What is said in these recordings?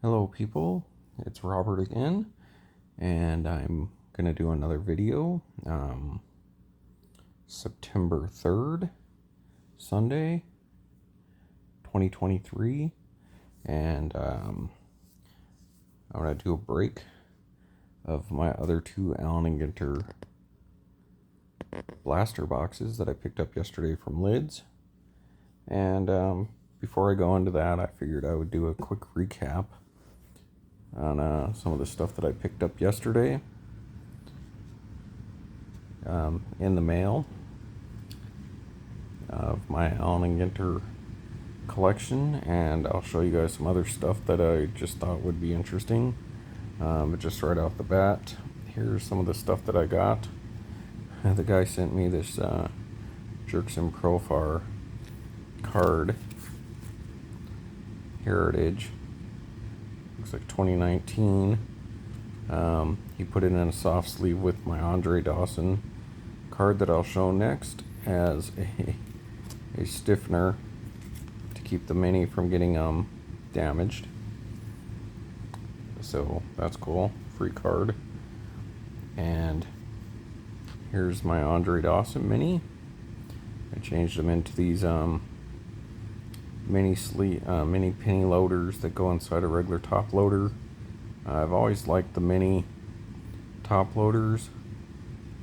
Hello people, it's Robert again, and I'm going to do another video, September 3rd, Sunday, 2023, and I'm going to do a break of my other two Allen and Ginter blaster boxes that I picked up yesterday from Lids, and before I go into that, I figured I would do a quick recap on some of the stuff that I picked up yesterday in the mail of my Allen and Ginter collection, and I'll show you guys some other stuff that I just thought would be interesting. But just right off the bat, here's some of the stuff that I got. The guy sent me this Jerkson Profar card, Heritage. Looks like 2019. He put it in a soft sleeve with my Andre Dawson card that I'll show next as a stiffener to keep the mini from getting damaged. So that's cool. Free card. And here's my Andre Dawson mini. I changed them into these mini penny loaders that go inside a regular top loader. I've always liked the mini top loaders,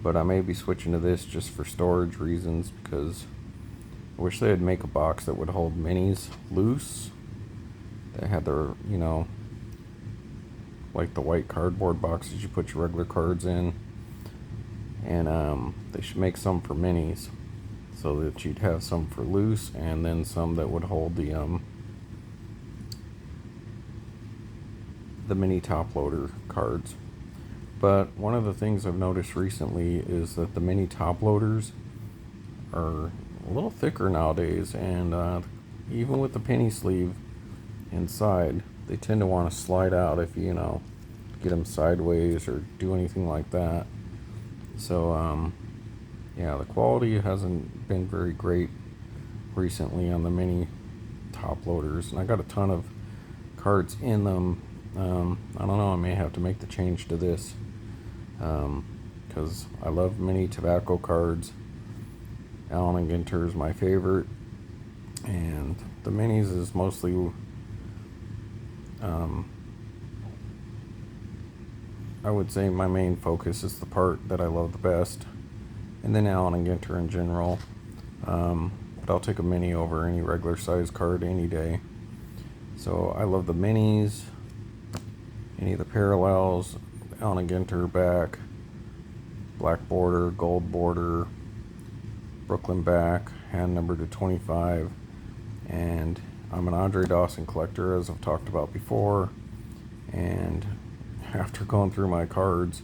but I may be switching to this just for storage reasons, because I wish they'd make a box that would hold minis loose, that had their, like the white cardboard boxes you put your regular cards in, and they should make some for minis, so that you'd have some for loose and then some that would hold the mini top loader cards. But one of the things I've noticed recently is that the mini top loaders are a little thicker nowadays, and even with the penny sleeve inside, they tend to want to slide out if you get them sideways or do anything like that. So yeah, the quality hasn't been very great recently on the mini top loaders, and I got a ton of cards in them. I don't know, I may have to make the change to this, because I love mini tobacco cards. Allen and Ginter is my favorite, and the minis is mostly I would say my main focus is the part that I love the best, and then Allen and Ginter in general. But I'll take a mini over any regular size card any day. So I love the minis, any of the parallels, Allen and Ginter back, black border, gold border, Brooklyn back, hand number to 25, and I'm an Andre Dawson collector, as I've talked about before, and after going through my cards,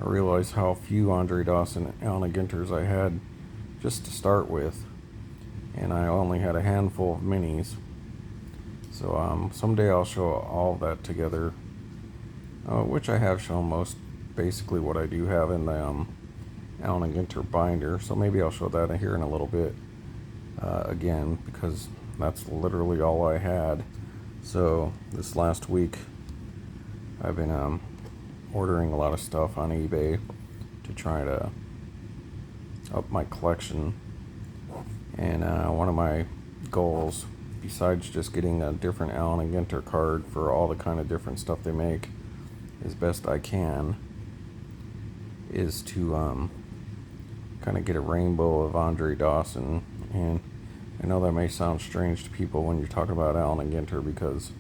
I realized how few Andre Dawson Allen and Ginters I had just to start with, and I only had a handful of minis. So someday I'll show all of that together, which I have shown most, basically what I do have in the Allen and Ginter binder. So maybe I'll show that here in a little bit again, because that's literally all I had. So this last week I've been ordering a lot of stuff on eBay to try to up my collection, and one of my goals, besides just getting a different Allen and Ginter card for all the kind of different stuff they make as best I can, is to kind of get a rainbow of Andre Dawson. And I know that may sound strange to people when you're talking about Allen and Ginter, because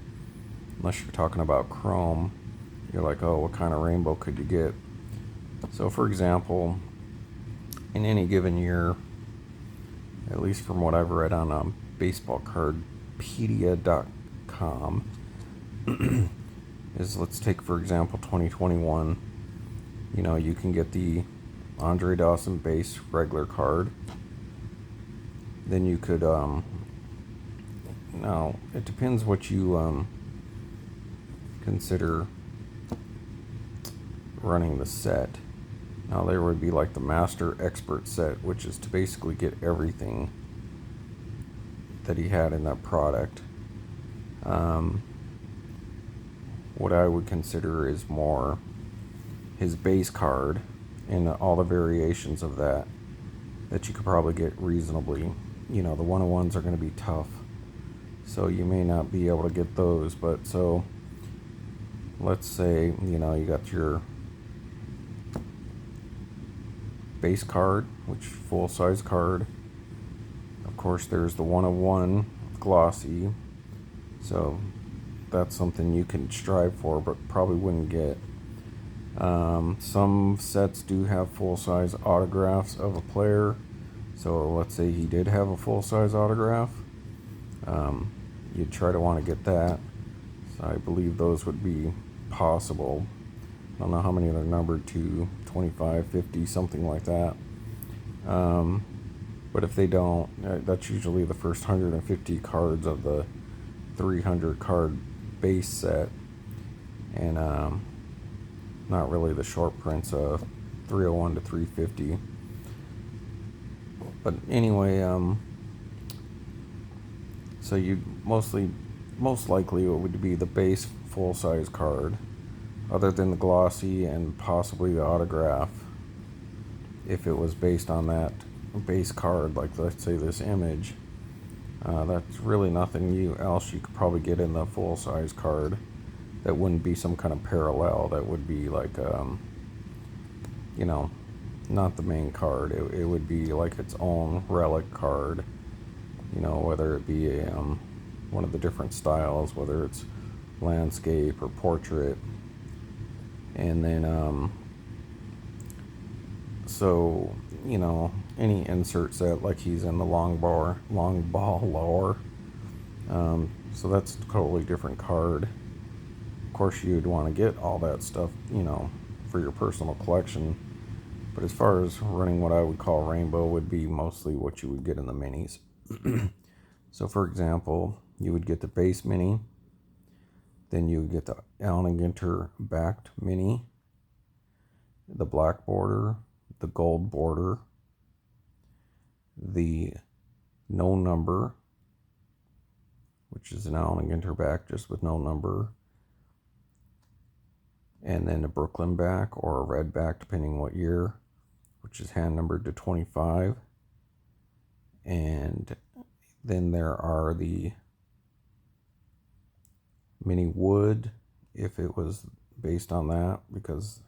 unless you're talking about chrome, you're like, oh, what kind of rainbow could you get? So for example, in any given year, at least from what I've read on baseballcardpedia.com, is, let's take for example 2021. You can get the Andre Dawson base regular card. Then you could now it depends what you consider running the set. Now there would be like the Master Expert set, which is to basically get everything that he had in that product. what I would consider is more his base card and all the variations of that you could probably get reasonably. The 101s are going to be tough, so you may not be able to get those. But so let's say you got your base card, which full size card. Of course, there's the 101 glossy, so that's something you can strive for, but probably wouldn't get. Some sets do have full-size autographs of a player, so let's say he did have a full-size autograph. You'd try to want to get that. So I believe those would be possible. I don't know how many they're numbered to, 25, 50, something like that. But if they don't, that's usually the first 150 cards of the 300 card base set. And not really the short prints of 301 to 350. But anyway, so you most likely it would be the base full size card, other than the glossy and possibly the autograph. If it was based on that base card, like let's say this image, that's really nothing else you could probably get in the full size card. That wouldn't be some kind of parallel. That would be like, not the main card. It would be like its own relic card. Whether it be one of the different styles, whether it's landscape or portrait. And then, so, any insert set, like he's in the long ball lore. So that's a totally different card. Of course, you'd want to get all that stuff, for your personal collection. But as far as running what I would call rainbow would be mostly what you would get in the minis. So, for example, you would get the base mini. Then you would get the Allen and Ginter backed mini. The black border. The gold border. The no number, which is an Allen and Ginter back just with no number. And then a Brooklyn back or a red back, depending what year, which is hand numbered to 25. And then there are the mini wood, if it was based on that, because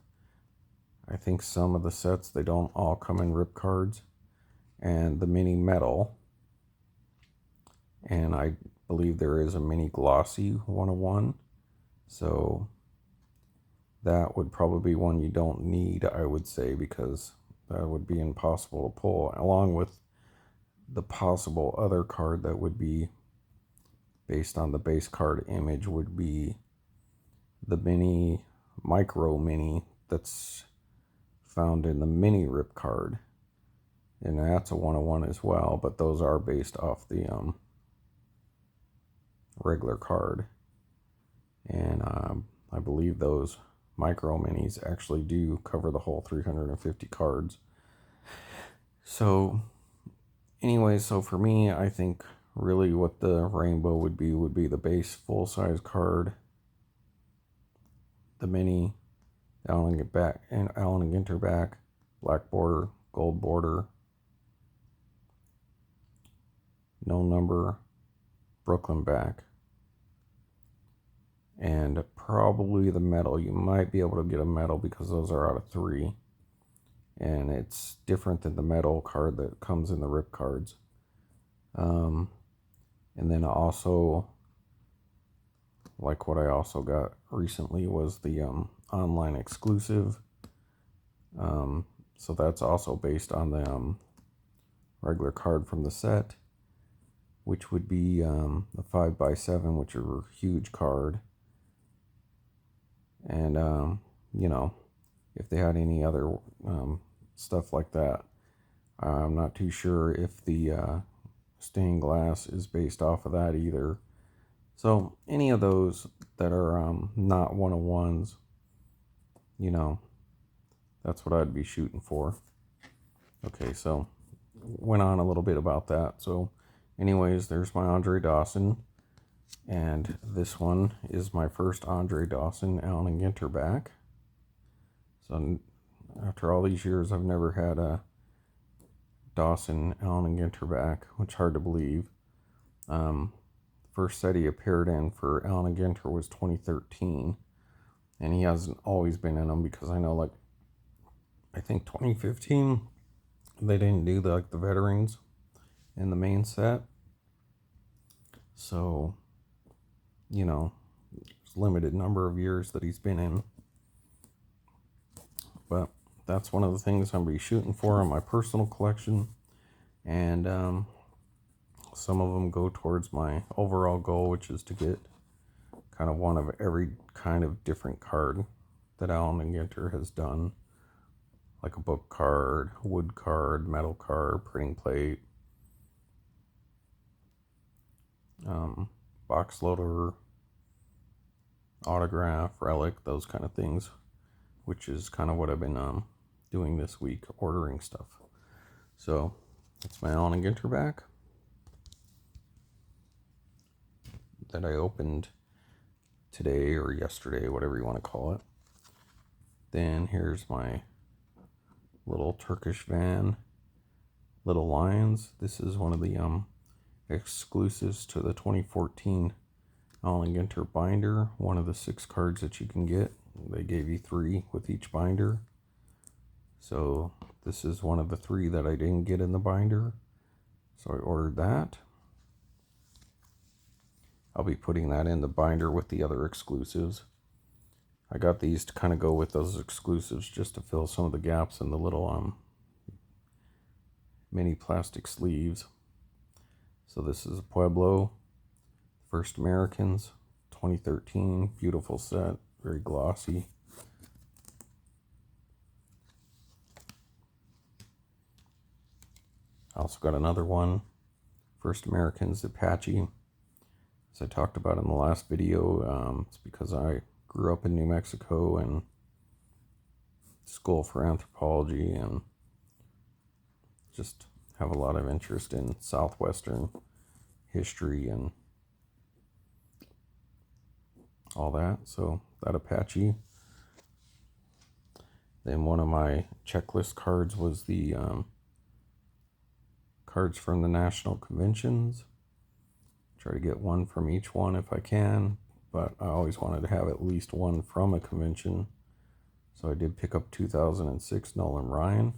I think some of the sets, they don't all come in rip cards. And the mini metal. And I believe there is a mini glossy 101. So that would probably be one you don't need, I would say, because that would be impossible to pull, along with the possible other card that would be based on the base card image would be the micro mini that's found in the mini rip card. And that's a 101 as well, but those are based off the regular card. And I believe those micro minis actually do cover the whole 350 cards. So anyway, so for me, I think really what the rainbow would be the base full-size card, the mini, Allen and Ginter back, black border, gold border, no number, Brooklyn back, and probably the metal. You might be able to get a metal because those are out of 3, and it's different than the metal card that comes in the rip cards. And then also, like what I also got recently was the online exclusive. So that's also based on the regular card from the set, which would be the 5x7, which are a huge card. And, if they had any other stuff like that, I'm not too sure if the stained glass is based off of that either. So any of those that are not 101s, that's what I'd be shooting for. Okay, so went on a little bit about that. So anyways, there's my Andre Dawson. And this one is my first Andre Dawson Allen and Ginter back. So after all these years, I've never had a Dawson Allen and Ginter back, which is hard to believe. First set he appeared in for Allen and Ginter was 2013, and he hasn't always been in them, because I know, like, I think 2015 they didn't do the veterans in the main set, so there's a limited number of years that he's been in. But that's one of the things I'm gonna be shooting for in my personal collection, and some of them go towards my overall goal, which is to get kind of one of every kind of different card that Allen and Ginter has done, like a book card, wood card, metal card, printing plate, box loader, autograph, relic, those kind of things, which is kind of what I've been doing this week, ordering stuff. So that's my Allen and Ginter back that I opened today or yesterday, whatever you want to call it. Then here's my little Turkish van, Little Lions. This is one of the exclusives to the 2014 Allen and Ginter binder, one of the 6 cards that you can get. They gave you 3 with each binder, so this is one of the 3 that I didn't get in the binder, so I ordered that. I'll be putting that in the binder with the other exclusives. I got these to kind of go with those exclusives, just to fill some of the gaps in the little mini plastic sleeves. So this is a Pueblo, First Americans, 2013, beautiful set, very glossy. I also got another one, First Americans Apache. As I talked about in the last video, it's because I grew up in New Mexico and school for anthropology, and just have a lot of interest in southwestern history and all that. So that Apache. Then one of my checklist cards was the cards from the national conventions. Try to get one from each one if I can, but I always wanted to have at least one from a convention. So I did pick up 2006 Nolan Ryan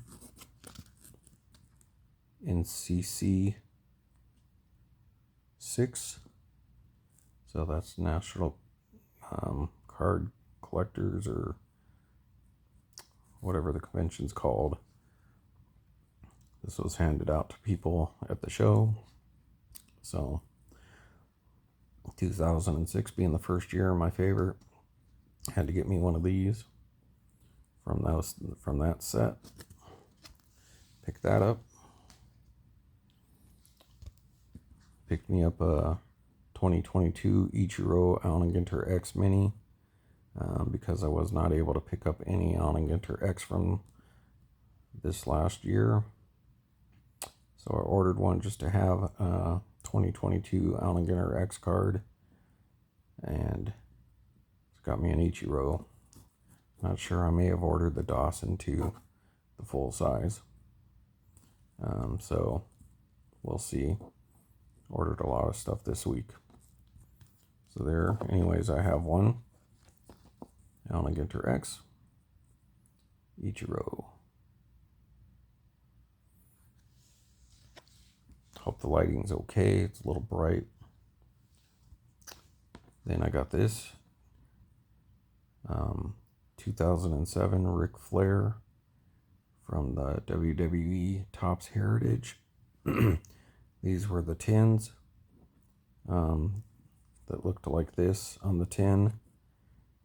in CC 6. So that's National Card Collectors, or whatever the convention's called. This was handed out to people at the show. So 2006 being the first year, my favorite, had to get me one of these from that set. Pick that up. Picked me up a 2022 Ichiro Allen and Ginter X Mini, because I was not able to pick up any Allen and Ginter X from this last year. So I ordered one just to have a 2022 Allen and Ginter X card, and it's got me an Ichiro. Not sure, I may have ordered the Dawson too, the full size. So we'll see. Ordered a lot of stuff this week. So there, anyways, I have one Allen and Ginter X Ichiro. Hope the lighting's okay. It's a little bright. Then I got this 2007 Ric Flair from the WWE Topps Heritage. These were the tins that looked like this on the tin,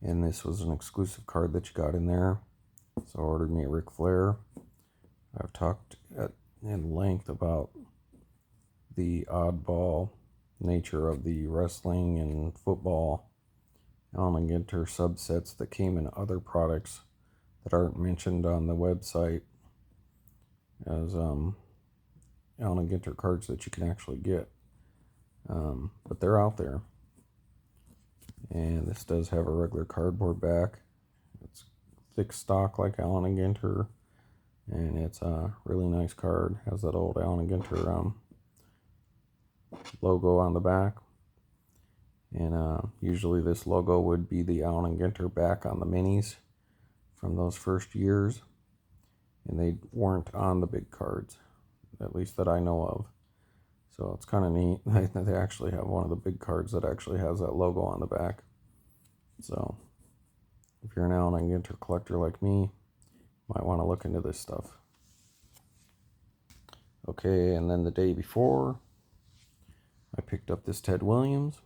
and this was an exclusive card that you got in there. So I ordered me a Ric Flair. I've talked in length about the oddball nature of the wrestling and football Allen and Ginter subsets that came in other products that aren't mentioned on the website as Allen and Ginter cards that you can actually get, but they're out there. And this does have a regular cardboard back. It's thick stock like Allen and Ginter, and it's a really nice card. Has that old Allen and Ginter logo on the back. And usually this logo would be the Allen and Ginter back on the minis from those first years, and they weren't on the big cards, at least that I know of. So it's kind of neat. They actually have one of the big cards that actually has that logo on the back. So if you're an Allen and Ginter collector like me, you might want to look into this stuff. Okay, and then the day before, I picked up this Ted Williams.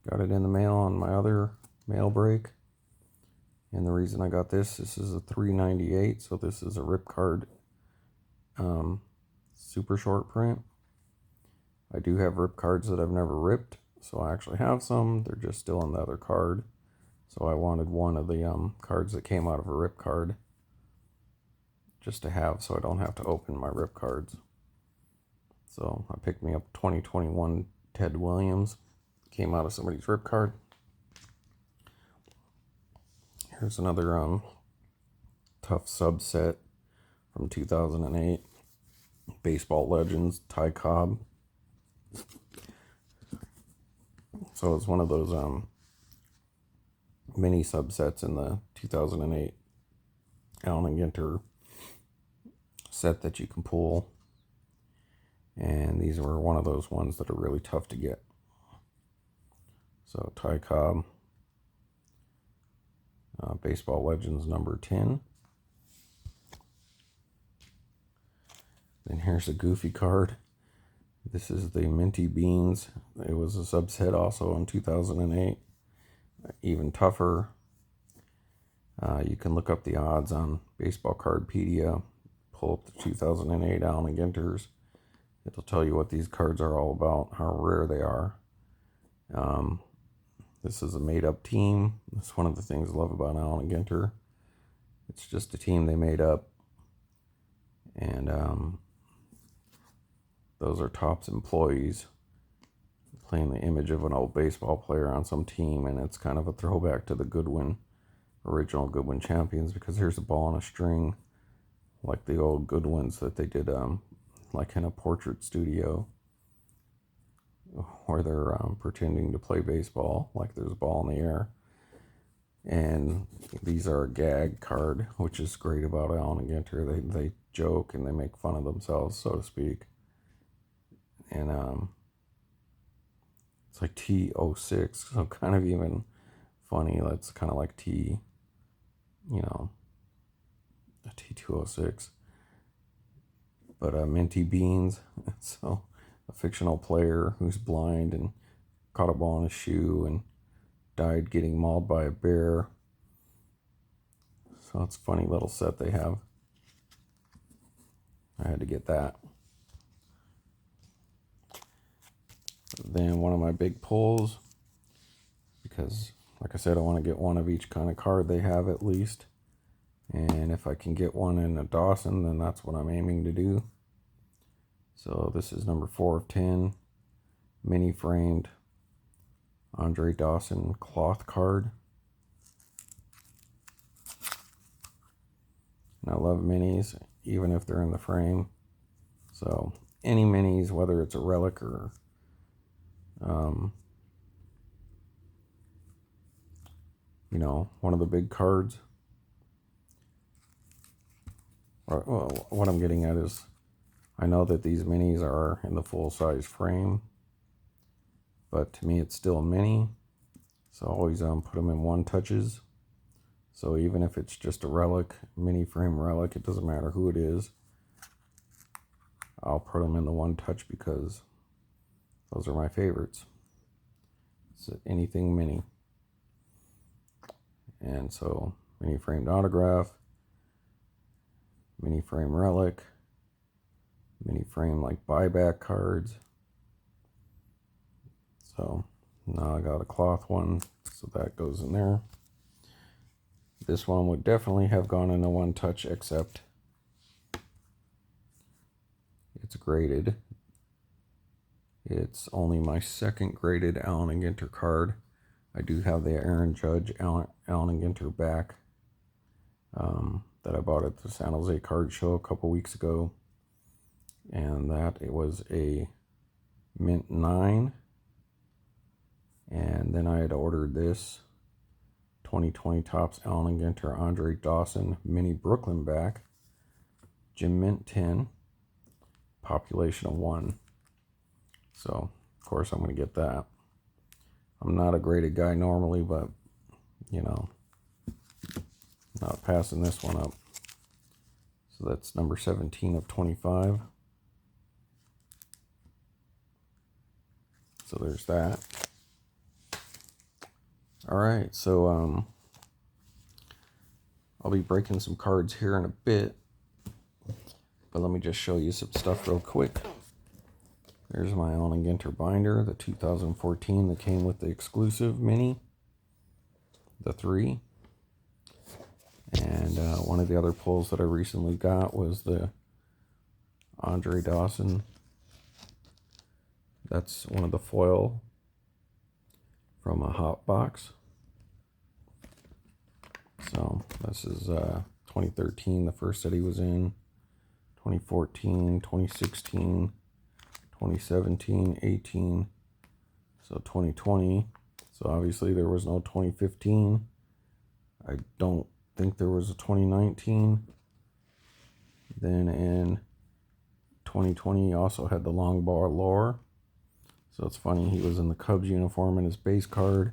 Got it in the mail on my other mail break. And the reason I got this is a 398, so this is a rip card super short print. I do have rip cards that I've never ripped, so I actually have some. They're just still in the other card. So I wanted one of the cards that came out of a rip card just to have, so I don't have to open my rip cards. So I picked me up 2021 Ted Williams. Came out of somebody's rip card. Here's another tough subset from 2008. Baseball Legends, Ty Cobb. So it's one of those mini subsets in the 2008 Allen and Ginter set that you can pull. And these were one of those ones that are really tough to get. So Ty Cobb, Baseball Legends number 10. Then here's a goofy card. This is the Minty Beans. It was a subset also in 2008. Even tougher. You can look up the odds on Baseball Cardpedia. Pull up the 2008 Allen and Ginters. It'll tell you what these cards are all about, how rare they are. This is a made-up team. That's one of the things I love about Allen and Ginter. It's just a team they made up. And those are Topps employees playing the image of an old baseball player on some team, and it's kind of a throwback to the Goodwin, original Goodwin champions, because here's a ball on a string, like the old Goodwins that they did like in a portrait studio, where they're pretending to play baseball, like there's a ball in the air. And these are a gag card, which is great about Allen and Ginter. They joke and they make fun of themselves, so to speak. And it's like T06, so kind of even funny. That's kind of like T, a T206. But Minty Beans, so a fictional player who's blind and caught a ball in his shoe and died getting mauled by a bear. So it's a funny little set they have. I had to get that. Then one of my big pulls, because like I said, I want to get one of each kind of card they have at least. And if I can get one in a Dawson, then that's what I'm aiming to do. So this is number 4 of 10, mini framed Andre Dawson cloth card. And I love minis, even if they're in the frame. So any minis, whether it's a relic or one of the big cards. Well, what I'm getting at is, I know that these minis are in the full-size frame, but to me it's still a mini, so I always put them in one touches. So even if it's just a relic, mini frame relic, it doesn't matter who it is, I'll put them in the one touch because those are my favorites. It's anything mini. And so mini framed autograph, mini frame relic, mini frame like buyback cards. So now I got a cloth one, so that goes in there. This one would definitely have gone in a one touch, except it's graded. It's only my second graded Allen and Ginter card. I do have the Aaron Judge Allen and Ginter back that I bought at the San Jose card show a couple weeks ago, and that it was a mint 9. And then I had ordered this 2020 Topps Allen and Ginter Andre Dawson Mini Brooklyn back, Gem Mint 10, population of 1. So of course I'm going to get that. I'm not a graded guy normally, but you know, not passing this one up. So that's number 17 of 25. So there's that. All right, so I'll be breaking some cards here in a bit, but let me just show you some stuff real quick. There's my Allen and Ginter binder, the 2014 that came with the exclusive mini, the 3. And one of the other pulls that I recently got was the Andre Dawson. That's one of the foil from a hot box. So this is 2013, the first that he was in, 2014, 2016, 2017, 18, so 2020. So obviously there was no 2015. I don't think there was a 2019. Then in 2020 he also had the long ball lore. So it's funny, he was in the Cubs uniform in his base card,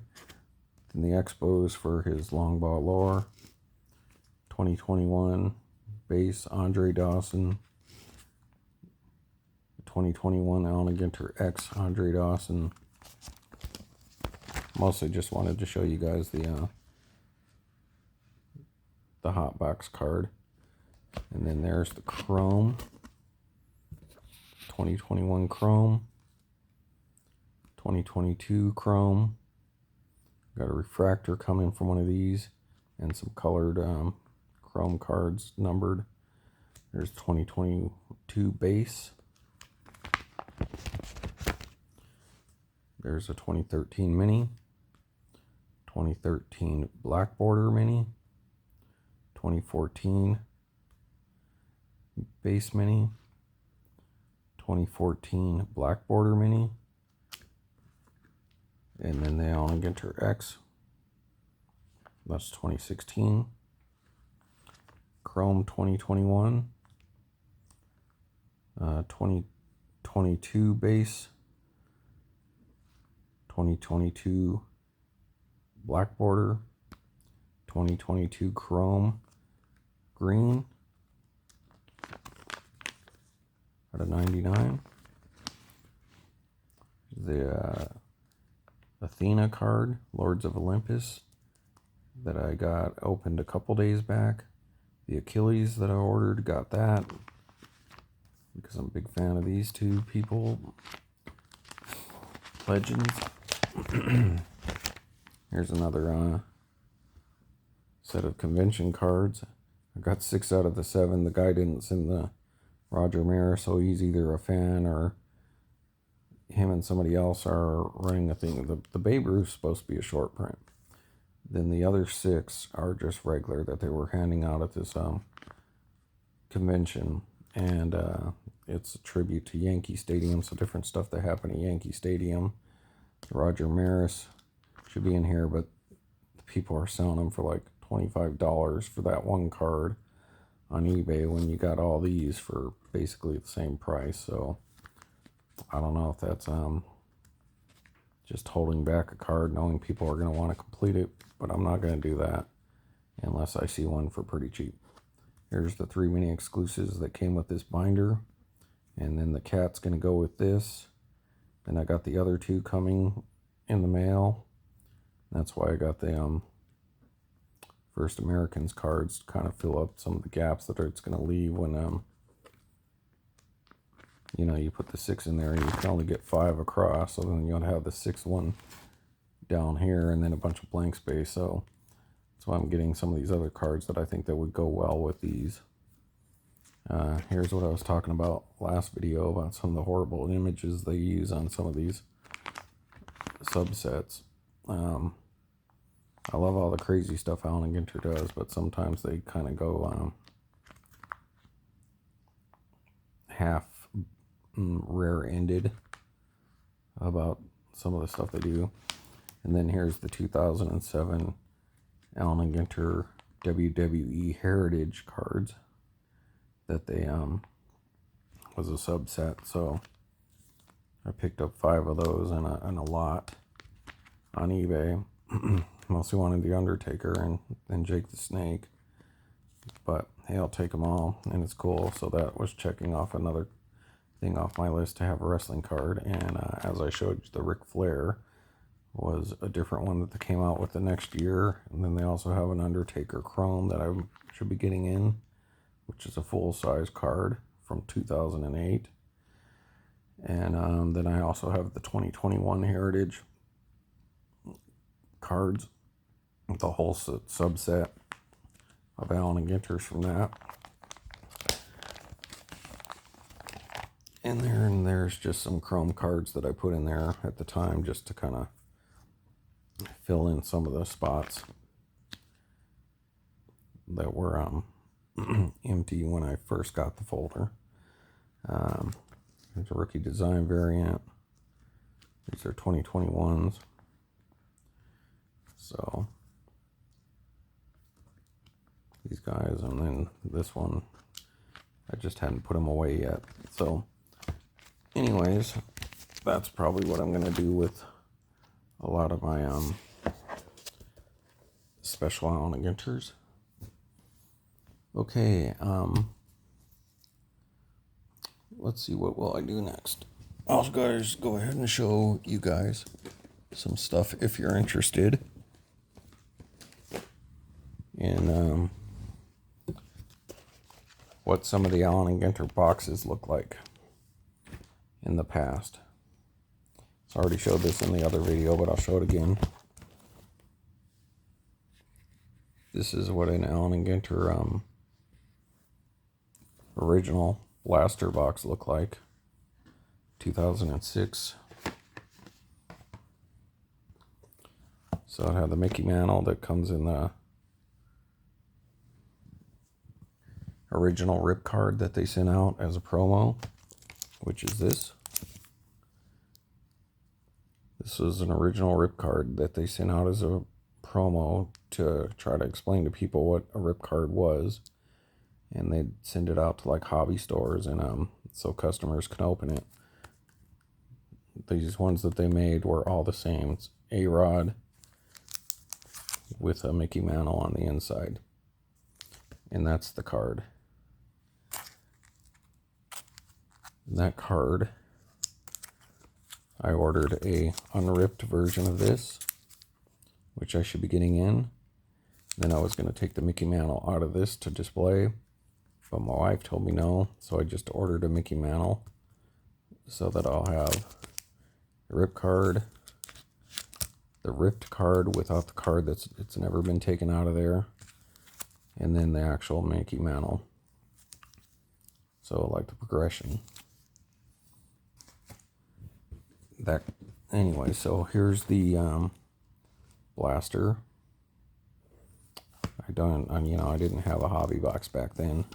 then the Expos for his long ball lore. 2021 base Andre Dawson. 2021 Allen and Ginter X Andre Dawson. Mostly just wanted to show you guys the hot box card. And then there's the Chrome. 2021 Chrome. 2022 Chrome. Got a refractor coming from one of these, and some colored Chrome cards numbered. There's 2022 base. There's a 2013 mini, 2013 black border mini, 2014 base mini, 2014 black border mini, and then the Allen and Ginter X. That's 2016. Chrome 2021, 2022 base, 2022 black border, 2022 Chrome green out of 99. The Athena card, Lords of Olympus, that I got opened a couple days back. The Achilles that I ordered, got that because I'm a big fan of these two people. Legends. Here's another set of convention cards. I got 6 out of the 7. The guy didn't send the Roger Maris, so he's either a fan or him and somebody else are running a thing. The Babe Ruth's supposed to be a short print. Then the other 6 are just regular that they were handing out at this convention. And it's a tribute to Yankee Stadium, so different stuff that happened at Yankee Stadium. Roger Maris should be in here, but the people are selling them for like $25 for that one card on eBay when you got all these for basically the same price. So I don't know if that's just holding back a card, knowing people are going to want to complete it, but I'm not going to do that unless I see one for pretty cheap. Here's the 3 mini exclusives that came with this binder, and then the cat's going to go with this. Then I got the other 2 coming in the mail. That's why I got the First Americans cards to kind of fill up some of the gaps that it's going to leave when you know, you put the 6 in there and you can only get 5 across, so then you'll have the 6th one down here and then a bunch of blank space. So that's why I'm getting some of these other cards that I think that would go well with these. Here's what I was talking about last video about some of the horrible images they use on some of these subsets. I love all the crazy stuff Allen and Ginter does, but sometimes they kind of go half rare-ended about some of the stuff they do. And then here's the 2007 Allen and Ginter WWE Heritage cards that they was a subset. So I picked up 5 of those and a lot on eBay. Mostly wanted the Undertaker and Jake the Snake, but hey, I'll take them all, and it's cool. So that was checking off another thing off my list to have a wrestling card. And as I showed you, the Ric Flair was a different one that they came out with the next year. And then they also have an Undertaker Chrome that I should be getting in, which is a full-size card from 2008. And then I also have the 2021 Heritage cards, the whole subset of Allen and Ginter's from that. And there's just some chrome cards that I put in there at the time just to kind of fill in some of the spots that were empty when I first got the folder. There's a rookie design variant. These are 2021s. So these guys, and then this one, I just hadn't put them away yet. So anyways, that's probably what I'm going to do with a lot of my special Allen and Ginters. Okay, let's see, what will I do next? I'll guys go ahead and show you guys some stuff if you're interested in what some of the Allen and Ginter boxes look like in the past. So I already showed this in the other video, but I'll show it again. This is what an Allen and Ginter original blaster box looked like, 2006. So it had the Mickey Mantle that comes in the original rip card that they sent out as a promo, which is this. This was an original rip card that they sent out as a promo to try to explain to people what a rip card was, and they'd send it out to like hobby stores and so customers could open it. These ones that they made were all the same. It's A-Rod with a Mickey Mantle on the inside, and that's the card. That card, I ordered a unripped version of this, which I should be getting in. Then I was going to take the Mickey Mantle out of this to display, but my wife told me no, so I just ordered a Mickey Mantle so that I'll have the rip card, the ripped card without the card that's never been taken out of there, and then the actual Mickey Mantle. So like the progression. That anyway, so here's the blaster. I didn't have a hobby box back then.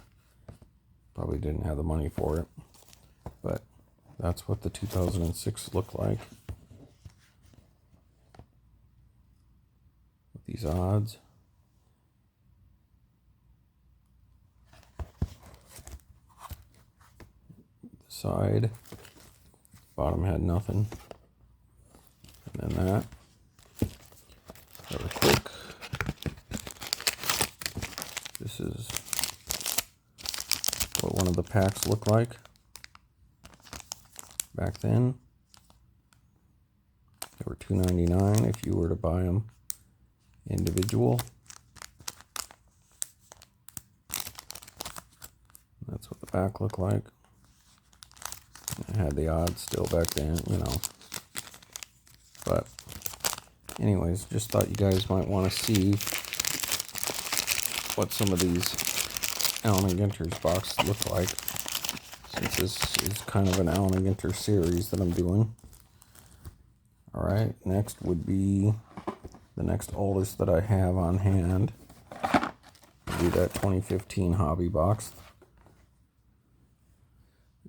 Probably didn't have the money for it. But that's what the 2006 looked like. With these odds. The side. Bottom had nothing. And then that. Really quick. This is what one of the packs looked like back then. They were $2.99 if you were to buy them individual. That's what the back looked like. It had the odds still back then, But anyways, just thought you guys might want to see what some of these Allen and Ginter's boxes look like, since this is kind of an Allen and Ginter series that I'm doing. Alright, next would be The next oldest that I have on hand will be that 2015 hobby box.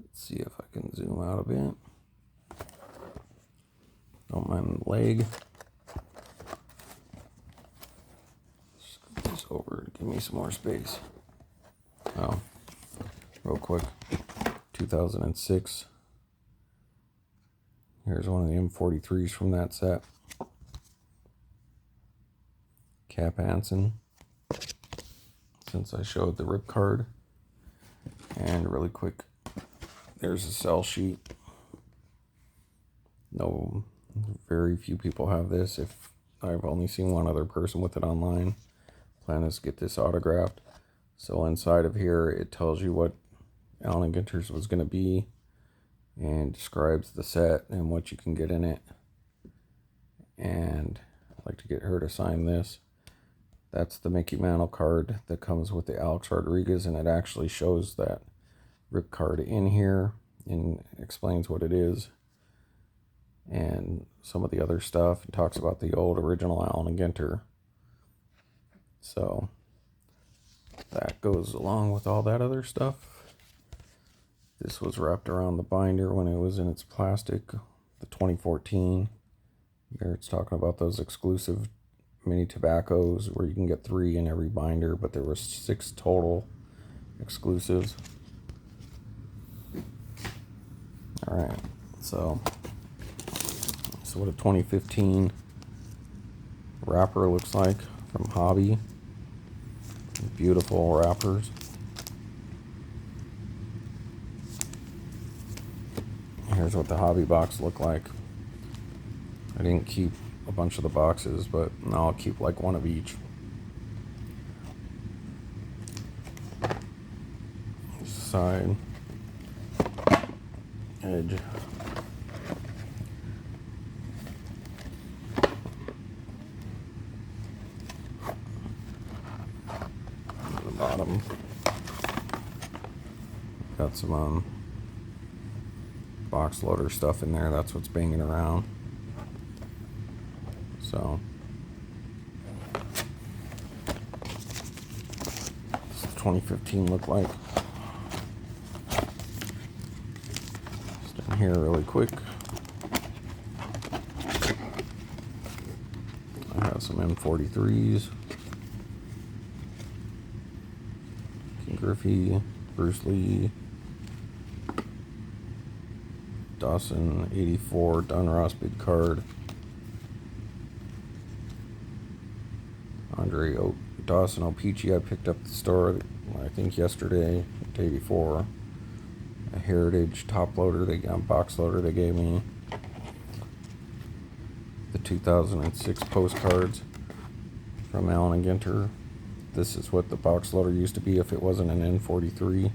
Let's see if I can zoom out a bit. Don't mind the leg. Scoot this over to give me some more space. Oh, real quick. 2006. Here's one of the M43s from that set. Cap Hansen. Since I showed the rip card. And really quick, there's a sell sheet. No, very few people have this. If I've only seen one other person with it online. Plan is to get this autographed. So inside of here, it tells you what Allen and Ginter's was going to be and describes the set and what you can get in it. And I'd like to get her to sign this. That's the Mickey Mantle card that comes with the Alex Rodriguez, and it actually shows that rip card in here and explains what it is and some of the other stuff. It talks about the old original Allen and Ginter. So that goes along with all that other stuff. This was wrapped around the binder when it was in its plastic, the 2014. Here it's talking about those exclusive mini tobaccos where you can get 3 in every binder, but there were 6 total exclusives. All right, so what a 2015 wrapper looks like from Hobby. Beautiful wrappers. Here's what the hobby box looked like. I didn't keep a bunch of the boxes, but now I'll keep like one of each. Side, edge, the bottom. Got some box loader stuff in there. That's what's banging around. So this is 2015 look like. Just in here really quick. I have some M43s. King Griffey, Bruce Lee, Dawson 84, Don Ross big card. Andre Dawson Apache I picked up at the store, I think yesterday, the day before. A Heritage top loader, box loader they gave me. The 2006 postcards from Allen and Ginter. This is what the box loader used to be if it wasn't an N43,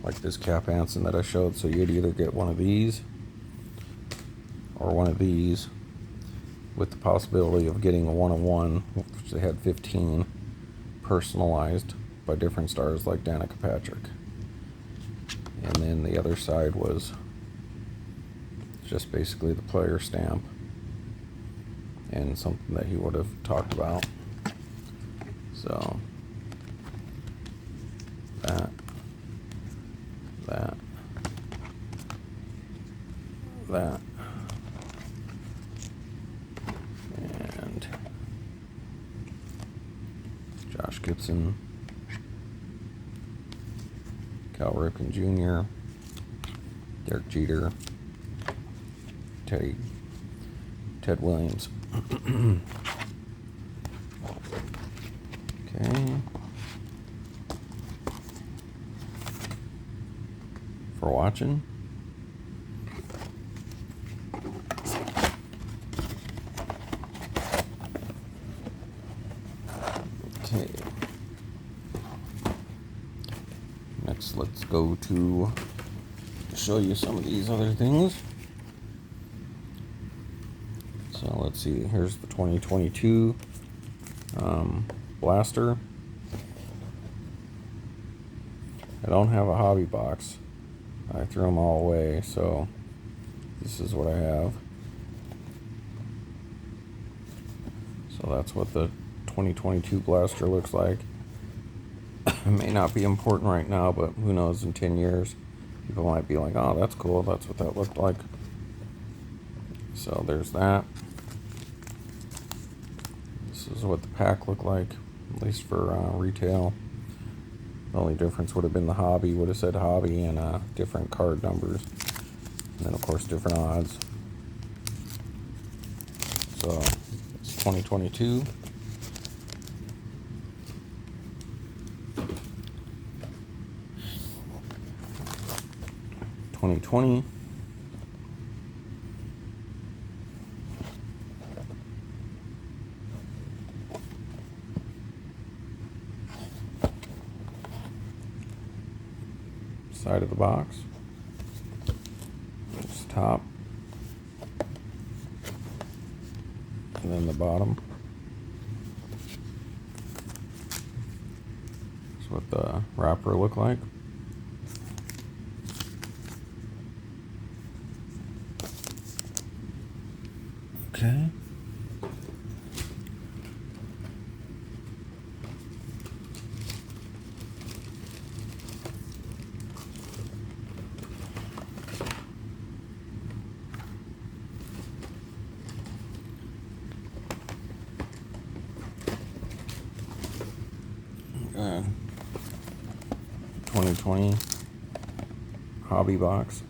like this Cap Hansen that I showed. So you'd either get one of these or one of these, with the possibility of getting a 1-of-1, which they had 15 personalized by different stars like Danica Patrick. And then the other side was just basically the player stamp and something that he would have talked about. So that and Josh Gibson, Cal Ripken Jr., Derek Jeter, Ted Williams. Okay. For watching. Okay. Next, let's go to show you some of these other things. So let's see. Here's the 2022 blaster. I don't have a hobby box. I threw them all away, so this is what I have. So that's what the 2022 blaster looks like. It may not be important right now, but who knows, in 10 years, people might be like, oh, that's cool, that's what that looked like. So there's that. This is what the pack looked like, at least for retail. The only difference would have been the hobby, would have said hobby, and different card numbers. And then, of course, different odds. So, it's 2022. $2020. Side of the box. This top. And then the bottom. That's what the wrapper looked like. Okay. Uh, 2020 hobby box.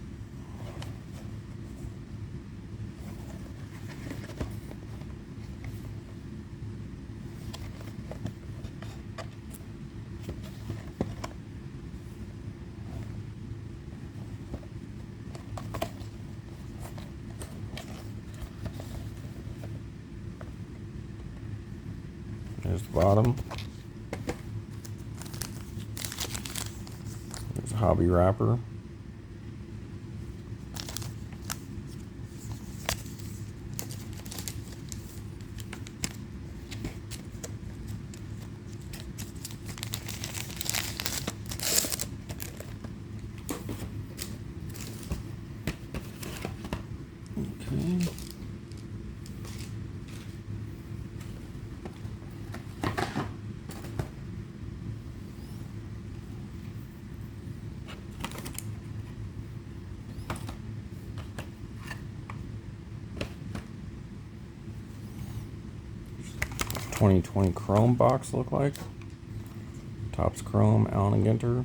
There's the bottom. There's a hobby wrapper. Okay. $2020 chrome box look like. Top's chrome, Allen and Ginter.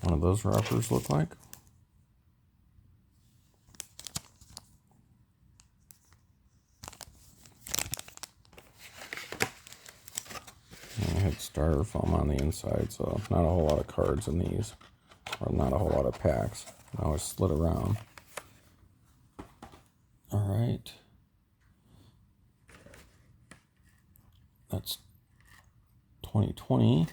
One of those wrappers look like. And it had styrofoam on the inside, so not a whole lot of cards in these, or not a whole lot of packs. Now it's slid around. All right. That's 2020.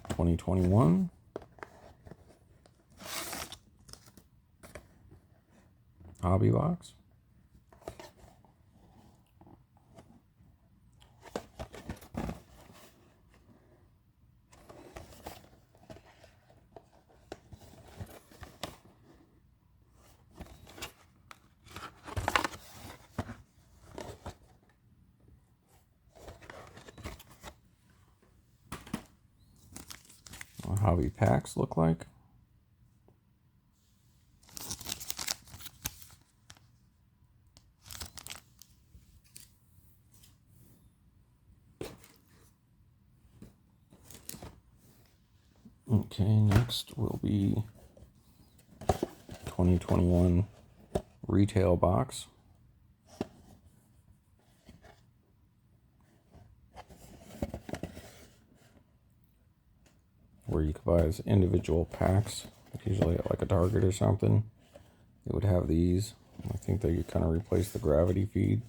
2021. Hobby box. What hobby packs look like. Okay, next will be 2021 retail box. Where you could buy as individual packs, usually at like a Target or something. It would have these. I think they could kind of replace the gravity feeds.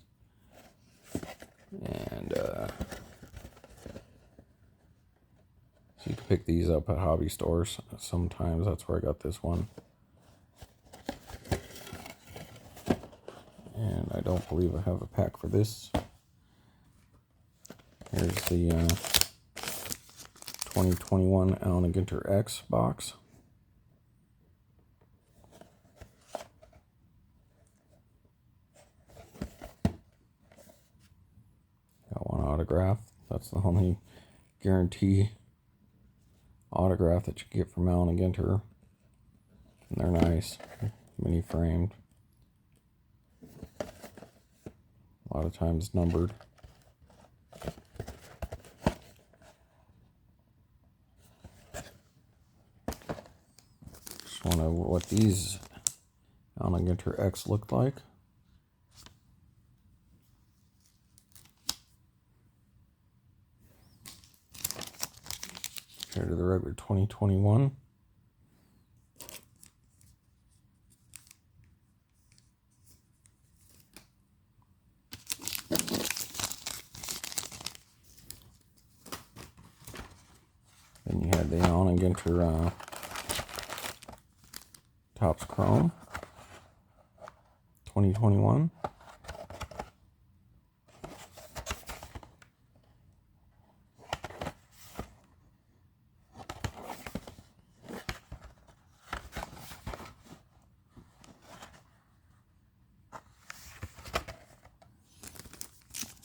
And So you can pick these up at hobby stores. Sometimes that's where I got this one. And I don't believe I have a pack for this. Here's the 2021 Allen and Ginter X box. Got one autograph. That's the only guarantee autograph that you get from Allen and Ginter. And they're nice, mini framed. A lot of times numbered. Just want to know what these Allen and Ginter X looked like. Compared to the regular 2021. Then you had the Allen and Ginter Topps Chrome 2021.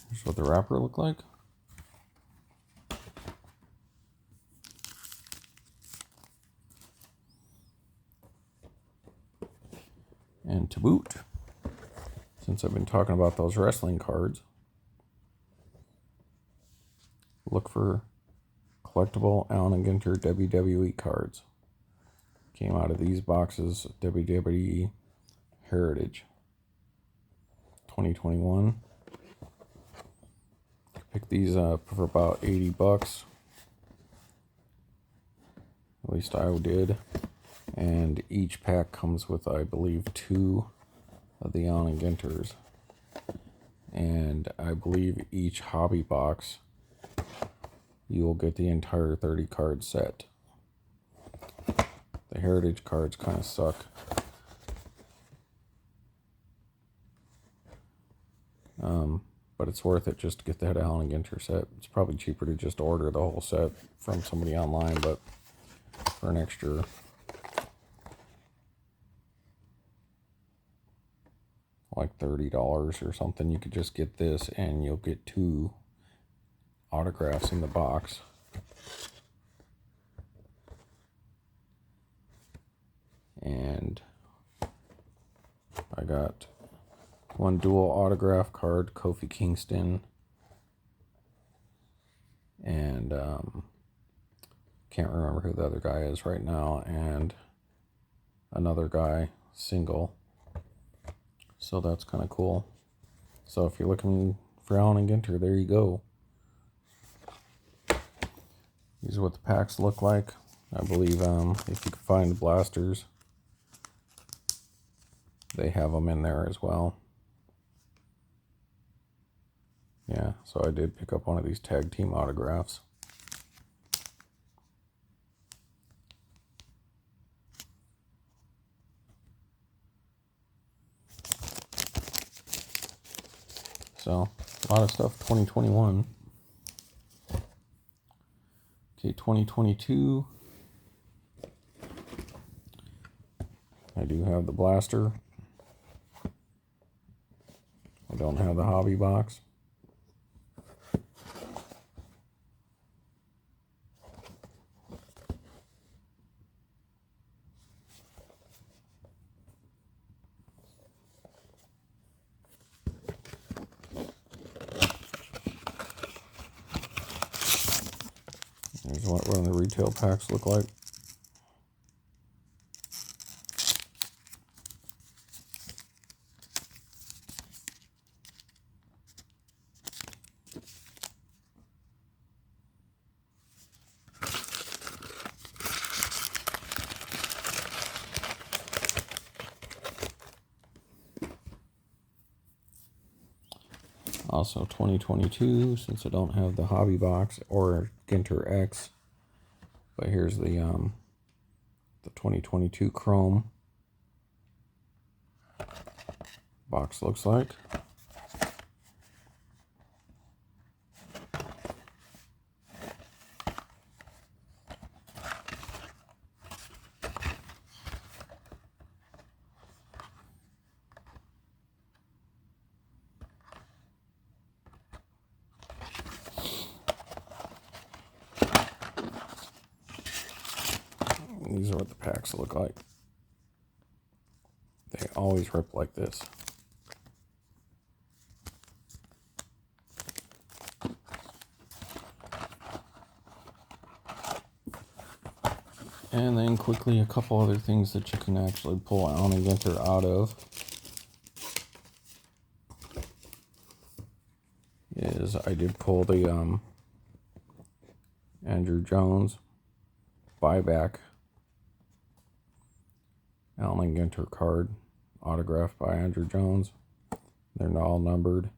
Here's what the wrapper looked like. And to boot, since I've been talking about those wrestling cards, look for collectible Allen and Ginter WWE cards. Came out of these boxes, WWE Heritage 2021. Pick these up for about 80 bucks. At least I did. And each pack comes with, I believe, 2 of the Allen and Ginters. And I believe each hobby box, you will get the entire 30 card set. The Heritage cards kind of suck. But it's worth it just to get that Allen and Ginter set. It's probably cheaper to just order the whole set from somebody online, but for an extra like $30 or something, you could just get this and you'll get 2 autographs in the box. And I got one dual autograph card, Kofi Kingston, and can't remember who the other guy is right now, and another guy single. So that's kind of cool. So if you're looking for Allen and Ginter, there you go. These are what the packs look like. I believe if you can find the blasters, they have them in there as well. Yeah, so I did pick up one of these tag team autographs. So, a lot of stuff 2021. Okay, 2022. I do have the blaster. I don't have the hobby box. Here's what one of the retail packs look like. Also 2022, since I don't have the hobby box or Ginter X, But here's the 2022 Chrome box looks like. These are what the packs look like. They always rip like this. And then quickly a couple other things that you can actually pull Allen and Ginter out of is I did pull the Andrew Jones buyback Allen and Ginter card, autographed by Andrew Jones. They're all numbered.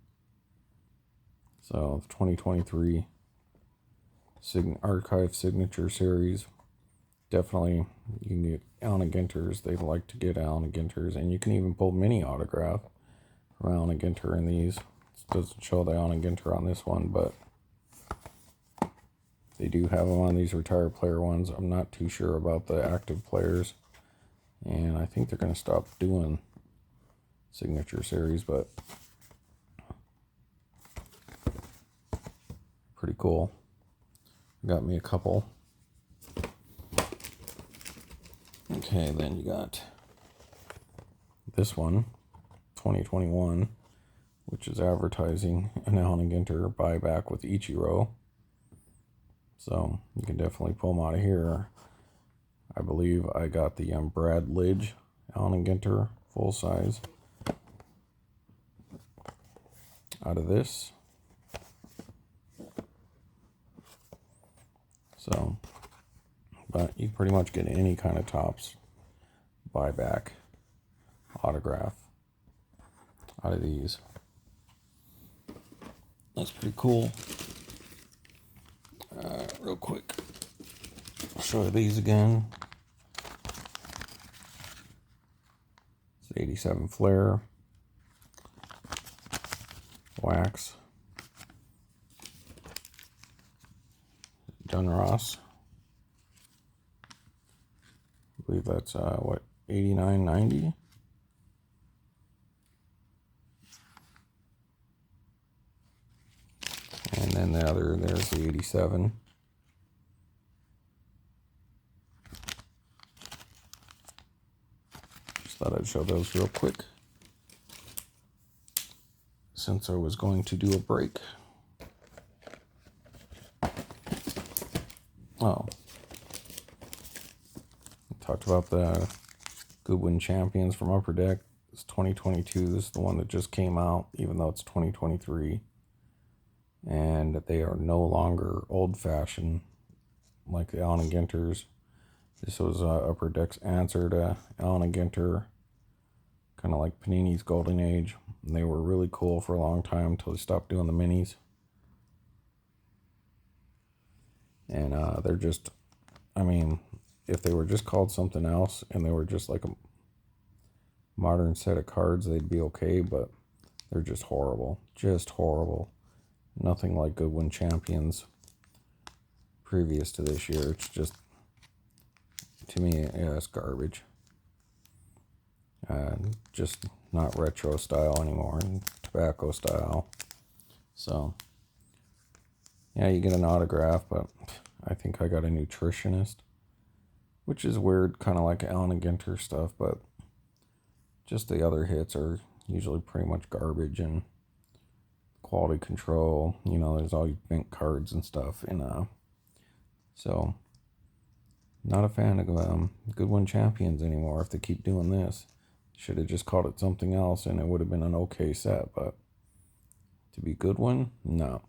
So the 2023 Archive Signature Series. Definitely, you can get Allen and Ginters. They like to get Allen and Ginters, and you can even pull mini autograph from Allen and Ginter in these. It doesn't show the Allen and Ginter on this one, but they do have them on these retired player ones. I'm not too sure about the active players, and I think they're going to stop doing Signature Series, but pretty cool. Got me a couple. Okay, then you got this one, 2021, which is advertising an Allen and Ginter buyback with Ichiro. So you can definitely pull them out of here. I believe I got the Brad Lidge Allen and Ginter full size out of this. So, but you pretty much get any kind of Topps buyback autograph out of these. That's pretty cool. Real quick, I'll show you these again. It's 87 Flair wax. Dunross. I believe that's what, 89.90. And then the other, there's the 87. Just thought I'd show those real quick, since I was going to do a break. Oh, I talked about the Goodwin Champions from Upper Deck. It's 2022. This is the one that just came out, even though it's 2023. And they are no longer old-fashioned like the Allen and Ginters. This was Upper Deck's answer to Allen and Ginter, kind of like Panini's Golden Age. And they were really cool for a long time until they stopped doing the minis. And they're just, I mean, if they were just called something else and they were just like a modern set of cards, they'd be okay, but they're just horrible. Just horrible. Nothing like Goodwin Champions previous to this year. It's just, to me, yeah, it's garbage. Just not retro style anymore, and tobacco style. So, yeah, you get an autograph, but I think I got a nutritionist, which is weird, kind of like Allen and Ginter stuff, but just the other hits are usually pretty much garbage, and quality control, you know, there's all these bent cards and stuff, and so not a fan of Goodwin Champions anymore. If they keep doing this, should have just called it something else and it would have been an okay set, but to be Goodwin, no.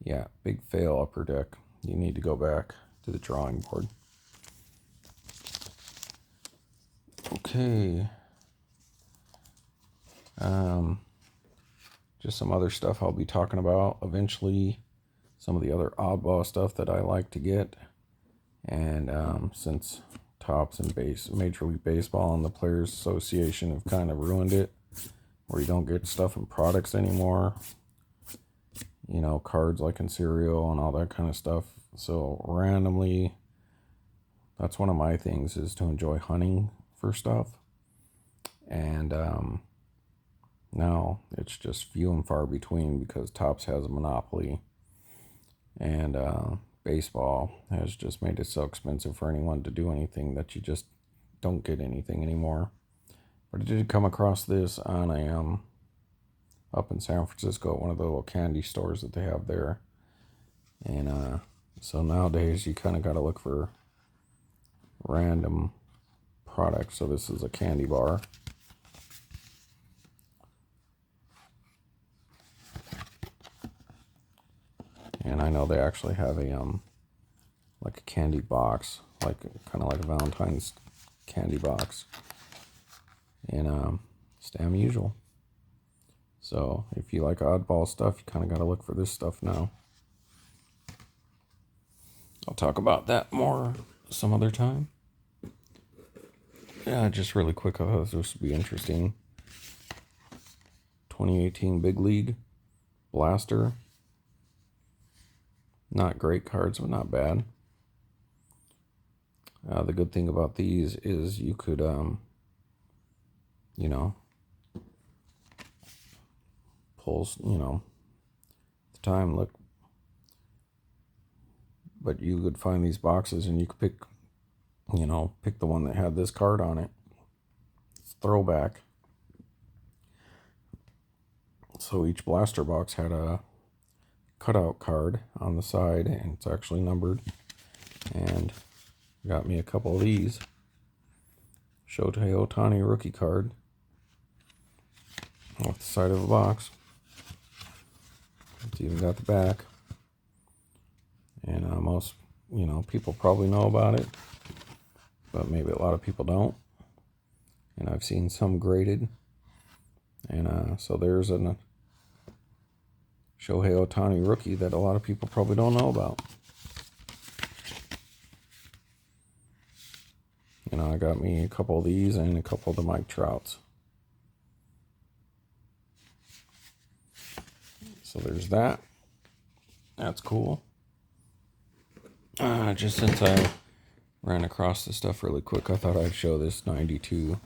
Yeah, big fail, Upper Deck. You need to go back to the drawing board. Okay. Just some other stuff I'll be talking about eventually. some of the other oddball stuff that I like to get. And since Topps and Major League Baseball and the Players Association have kind of ruined it, where you don't get stuff in products anymore, you know, cards like in cereal and all that kind of stuff. So randomly, that's one of my things, is to enjoy hunting for stuff. And now it's just few and far between because Topps has a monopoly, and baseball has just made it so expensive for anyone to do anything that you just don't get anything anymore. But I did come across this on a up in San Francisco at one of the little candy stores that they have there. And so nowadays you kind of got to look for random products. So this is a candy bar. And I know they actually have a like a candy box, like kind of like a Valentine's candy box. And it's damn usual. So if you like oddball stuff, you kind of got to look for this stuff now. I'll talk about that more some other time. Yeah, just really quick, I thought this would be interesting. 2018 Big League Blaster. Not great cards, but not bad. The good thing about these is you could, you know, pull, you know, at the time, look, but you could find these boxes and you could pick, you know, pick the one that had this card on it. It's throwback. So each blaster box had a cutout card on the side, and it's actually numbered. And got me a couple of these. Shohei Ohtani rookie card off the side of the box. It's even got the back. And most, you know, people probably know about it, but maybe a lot of people don't. And I've seen some graded. And so there's a Shohei Ohtani rookie that a lot of people probably don't know about. You know, I got me a couple of these and a couple of the Mike Trouts. So there's that. That's cool. Just since I ran across this stuff really quick, I thought I'd show this 92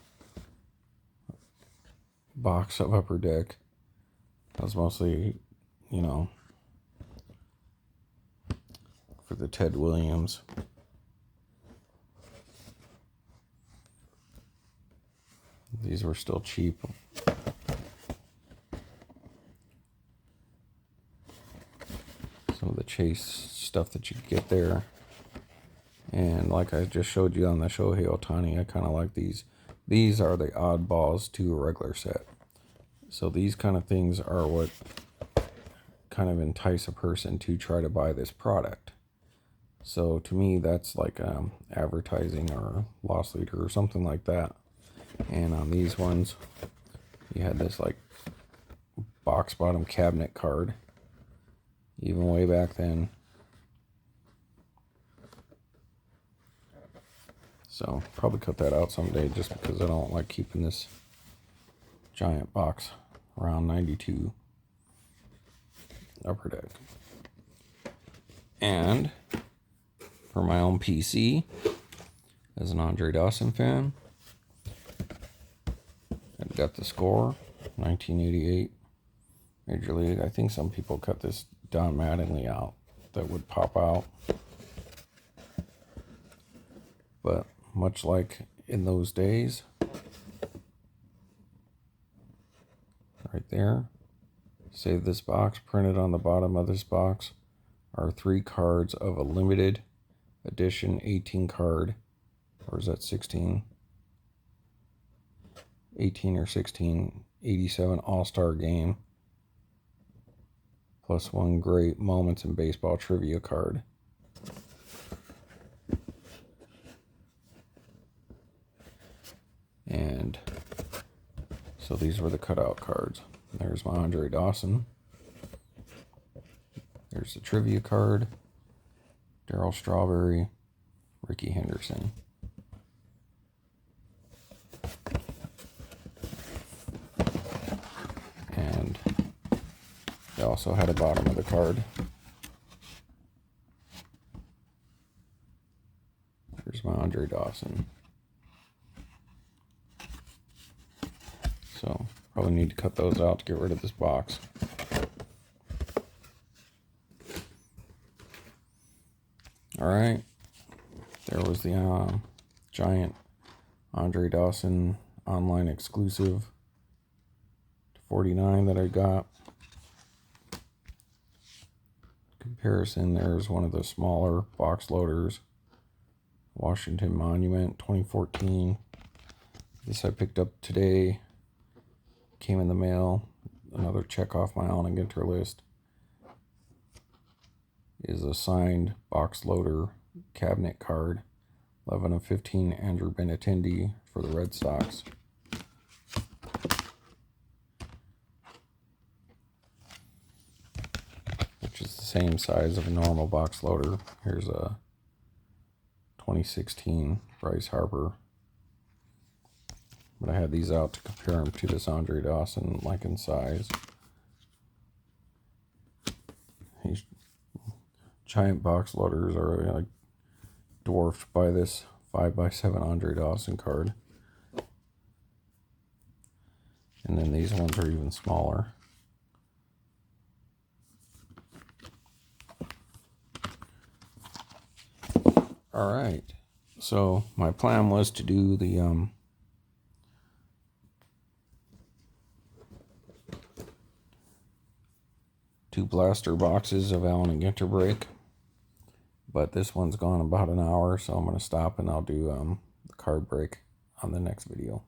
box of Upper Deck. That was mostly, you know, for the Ted Williams. These were still cheap. Some of the Chase stuff that you could get there. And like I just showed you on the Shohei Ohtani, I kind of like these. These are the oddballs to a regular set. So these kind of things are what kind of entice a person to try to buy this product. So to me, that's like advertising or loss leader or something like that. And on these ones, you had this like box bottom cabinet card, even way back then. So probably cut that out someday, just because I don't like keeping this giant box around 92 Upper Deck. And for my own PC, as an Andre Dawson fan, I've got the Score 1988 Major League. I think some people cut this Don Mattingly out that would pop out, but much like in those days, right there, save this box. Printed on the bottom of this box are 3 cards of a limited edition 18 card, or is that 16? 18 or 16, 87 All-Star Game, plus 1 great Moments in Baseball trivia card. And so these were the cutout cards. There's my Andre Dawson. There's Here's the trivia card. Darryl Strawberry, Ricky Henderson. And they also had a bottom of the card. Here's my Andre Dawson. So probably need to cut those out to get rid of this box. Alright, there was the giant Andre Dawson online exclusive to 49 that I got. Comparison, there's one of the smaller box loaders, Washington Monument 2014. This I picked up today, came in the mail. Another check off my Allen and Ginter list is a signed box loader cabinet card, 11 of 15 Andrew Benintendi for the Red Sox. Which is the same size of a normal box loader. Here's a 2016 Bryce Harper. But I had these out to compare them to this Andre Dawson, like in size. These giant box loaders are like dwarfed by this 5x7 Andre Dawson card. And then these ones are even smaller. Alright, so my plan was to do the two blaster boxes of Allen and Ginter break, but this one's gone about an hour, so I'm going to stop and I'll do the card break on the next video.